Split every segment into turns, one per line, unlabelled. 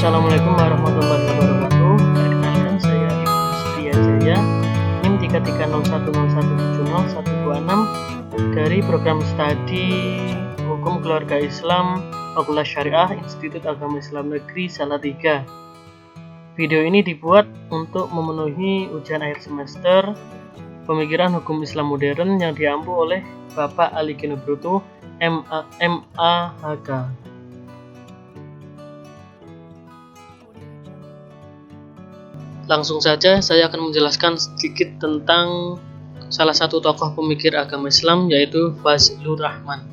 Assalamualaikum warahmatullahi wabarakatuh. Perkenalkan, saya Ibnu Setia Jaya, NIM 3301170126 dari program studi Hukum Keluarga Islam Fakultas Syariah Institut Agama Islam Negeri Salatiga. Video ini dibuat untuk memenuhi ujian akhir semester Pemikiran Hukum Islam Modern yang diampu oleh Bapak Ali Kinobruto, MA.Hk. Langsung saja saya akan menjelaskan sedikit tentang salah satu tokoh pemikir agama Islam, yaitu Fazlur Rahman.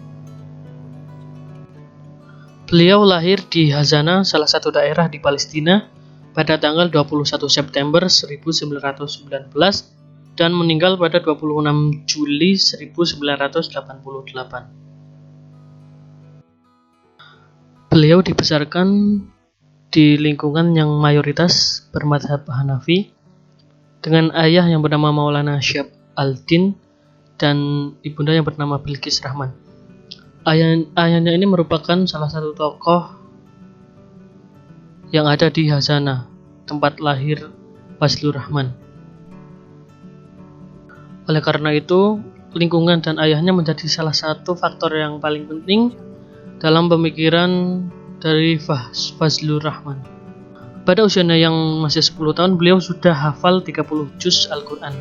Beliau lahir di Hazana, salah satu daerah di Palestina, pada tanggal 21 September 1919 dan meninggal pada 26 Juli 1988. Beliau dibesarkan di lingkungan yang mayoritas bermadhab Hanafi, dengan ayah yang bernama Maulana Syihab al-Din dan ibunda yang bernama Bilqis Rahman. Ayahnya ini merupakan salah satu tokoh yang ada di Hazana, tempat lahir Fazlur Rahman. Oleh karena itu, lingkungan dan ayahnya menjadi salah satu faktor yang paling penting dalam pemikiran dari Fazlur Rahman. Pada usianya yang masih 10 tahun, beliau sudah hafal 30 juz Al-Quran.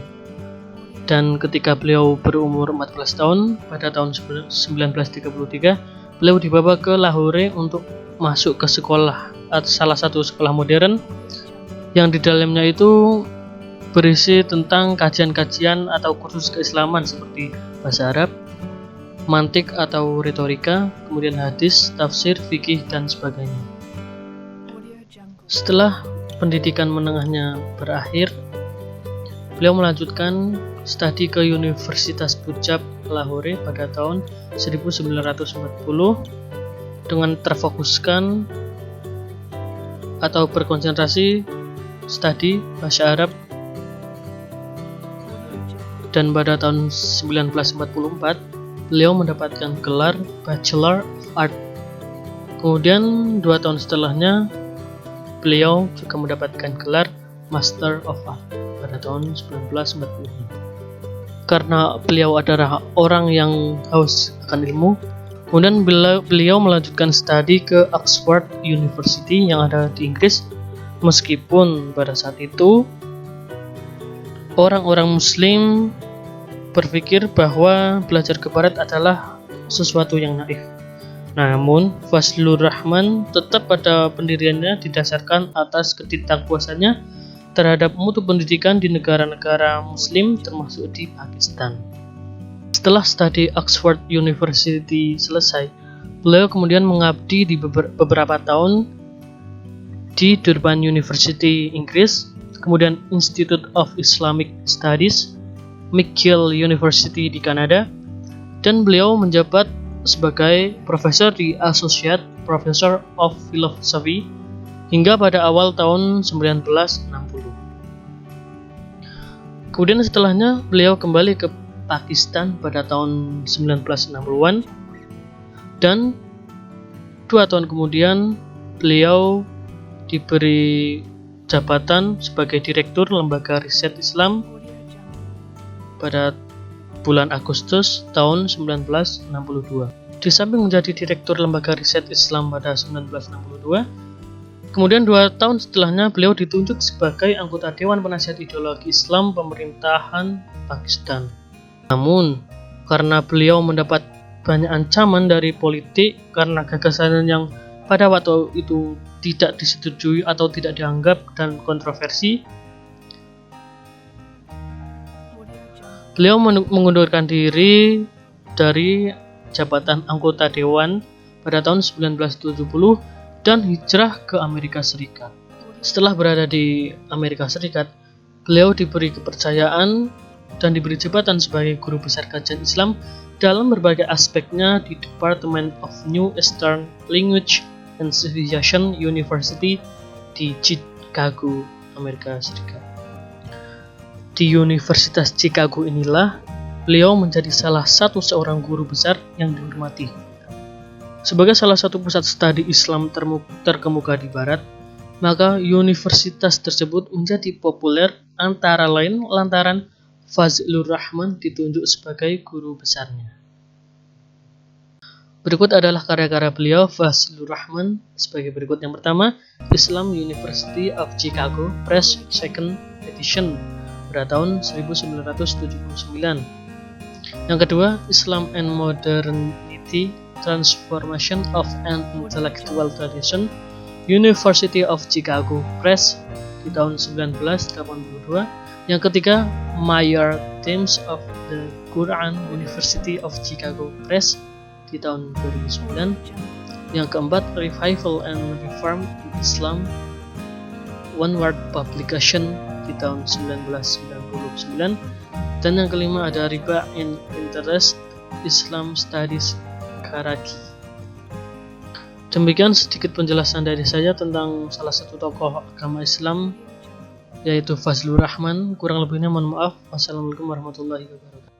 Dan ketika beliau berumur 14 tahun, pada tahun 1933, beliau dibawa ke Lahore untuk masuk ke sekolah, salah satu sekolah modern, yang di dalamnya itu berisi tentang kajian-kajian atau kursus keislaman seperti bahasa Arab, mantik atau retorika, kemudian hadis, tafsir, fikih, dan sebagainya. Setelah pendidikan menengahnya berakhir, beliau melanjutkan studi ke Universitas Punjab Lahore pada tahun 1940 dengan terfokuskan atau berkonsentrasi studi bahasa Arab, dan pada tahun 1944 beliau mendapatkan gelar Bachelor of Art. Kemudian 2 tahun setelahnya beliau juga mendapatkan gelar Master of Art pada tahun 1946. Karena beliau adalah orang yang haus akan ilmu, kemudian beliau melanjutkan studi ke Oxford University yang ada di Inggris, meskipun pada saat itu orang-orang Muslim berpikir bahwa belajar ke barat adalah sesuatu yang naif. Namun, Fazlur Rahman tetap pada pendiriannya didasarkan atas ketidakpuasannya terhadap mutu pendidikan di negara-negara Muslim, termasuk di Pakistan. Setelah studi Oxford University selesai, beliau kemudian mengabdi di beberapa tahun di Durban University, Inggris, kemudian Institute of Islamic Studies, McGill University di Kanada, dan beliau menjabat sebagai profesor di Associate Professor of Philosophy hingga pada awal tahun 1960. Kemudian setelahnya beliau kembali ke Pakistan pada tahun 1960-an, dan 2 tahun kemudian beliau diberi jabatan sebagai Direktur Lembaga Riset Islam pada bulan Agustus tahun 1962. Di samping menjadi Direktur Lembaga Riset Islam pada 1962, kemudian 2 tahun setelahnya beliau ditunjuk sebagai anggota Dewan Penasihat Ideologi Islam Pemerintahan Pakistan. Namun, karena beliau mendapat banyak ancaman dari politik karena gagasan yang pada waktu itu tidak disetujui atau tidak dianggap dan kontroversi, beliau mengundurkan diri dari jabatan anggota dewan pada tahun 1970 dan hijrah ke Amerika Serikat. Setelah berada di Amerika Serikat, beliau diberi kepercayaan dan diberi jabatan sebagai guru besar kajian Islam dalam berbagai aspeknya di Department of New Eastern Language and Civilization University di Chicago, Amerika Serikat. Di Universitas Chicago inilah beliau menjadi salah satu seorang guru besar yang dihormati. Sebagai salah satu pusat studi Islam terkemuka di Barat, Maka universitas tersebut menjadi populer antara lain lantaran Fazlur Rahman ditunjuk sebagai guru besarnya. Berikut adalah karya-karya beliau Fazlur Rahman sebagai berikut. Yang pertama, Islam University of Chicago Press 2nd edition pada tahun 1979. Yang kedua, Islam and Modernity Transformation of an Intellectual Tradition University of Chicago Press di tahun 1982. Yang ketiga, Major Themes of the Quran University of Chicago Press di tahun 2009. Yang keempat, Revival and Reform in Islam One Word Publication di tahun 1999. Dan yang kelima ada Riba in Interest Islam Studies Karachi. Demikian sedikit penjelasan dari saya tentang salah satu tokoh agama Islam, yaitu Fazlur Rahman. Kurang lebihnya mohon maaf. Wassalamualaikum warahmatullahi wabarakatuh.